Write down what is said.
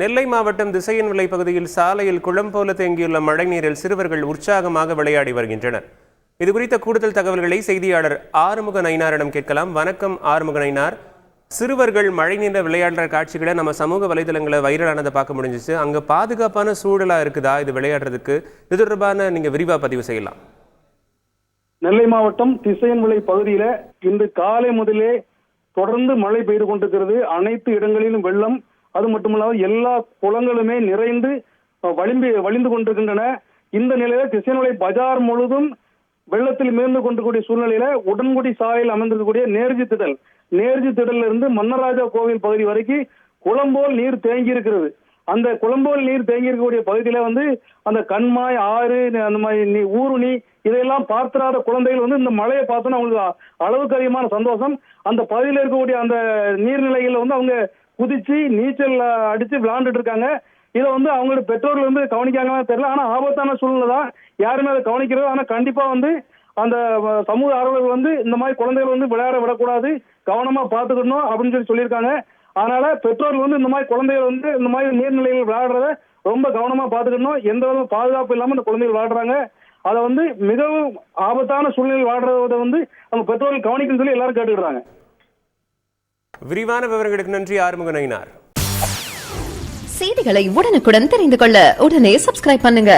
நெல்லை மாவட்டம் திசையன்விளை பகுதியில் சாலையில் குளம் போல தேங்கியுள்ள மழைநீரில் சிறுவர்கள் உற்சாகமாக விளையாடி வருகின்றனர். இதுகுறித்த கூடுதல் தகவல்களை செய்தியாளர் ஆறுமுக நயினாரிடம் கேட்கலாம். வணக்கம் ஆறுமுக நயினார். சிறுவர்கள் மழைநீரில் விளையாடுற காட்சிகளை நம்ம சமூக வலைதளங்களை வைரலானதை பார்க்க முடிஞ்சிச்சு. அங்கே பாதுகாப்பான சூழலா இருக்குதா இது விளையாடுறதுக்கு? இது தொடர்பான நீங்க விரிவா பதிவு செய்யலாம். நெல்லை மாவட்டம் திசையன்விளை பகுதியில இன்று காலை முதலே தொடர்ந்து மழை பெய்து கொண்டிருக்கிறது. அனைத்து இடங்களிலும் வெள்ளம், அது மட்டுமல்லாமல் எல்லா குளங்களுமே நிறைந்து வழிந்து கொண்டிருக்கின்றன. இந்த நிலையில திசையன்விளை பஜார் முழுதும் வெள்ளத்தில் மேர்ந்து கொண்டிருக்கூடிய சூழ்நிலையில உடன்குடி சாலையில் அமைந்திருக்கக்கூடிய நேர்ஜி திடல்ல இருந்து மன்னராஜா கோவில் பகுதி வரைக்கும் குளம்போல் நீர் தேங்கி இருக்கிறது. அந்த குளம்போல் நீர் தேங்கி இருக்கக்கூடிய பகுதியில அந்த கண்மாய், ஆறு, அந்த மாதிரி ஊருணி இதையெல்லாம் பார்த்திராத குழந்தைகள் இந்த மழையை பார்த்தோன்னா அவங்களுக்கு அளவுக்கு அதிகமான சந்தோஷம். அந்த பகுதியில் இருக்கக்கூடிய அந்த நீர்நிலைகள்ல அவங்க குதிச்சு நீச்சல் அடிச்சு விளையாண்டுட்டு இருக்காங்க. இதை அவங்களோட பெற்றோர்கள் கவனிக்காங்கன்னு தெரியல. ஆனா ஆபத்தான சூழ்நிலை தான், யாருமே அதை கவனிக்கிறது. ஆனா கண்டிப்பா அந்த சமூக ஆர்வலர்கள் இந்த மாதிரி குழந்தைகள் விளையாட விடக்கூடாது, கவனமா பார்த்துக்கணும் அப்படின்னு சொல்லியிருக்காங்க. அதனால பெற்றோர்கள் இந்த மாதிரி குழந்தைகள் இந்த மாதிரி நீர்நிலைகள் விளையாடுறத ரொம்ப கவனமா பார்த்துக்கணும். எந்த வித பாதுகாப்பு இல்லாம இந்த குழந்தைகள் விளையாடுறாங்க. அதை மிகவும் ஆபத்தான சூழ்நிலையில் விளையாடுறத அவங்க பெற்றோர்கள் கவனிக்கணும்னு சொல்லி எல்லாரும் கேட்டுக்கிறாங்க. விரிவான விவரங்களுக்கு நன்றி ஆறுமுக நயினார். செய்திகளை உடனுக்குடன் தெரிந்து கொள்ள உடனே சப்ஸ்கிரைப் பண்ணுங்க.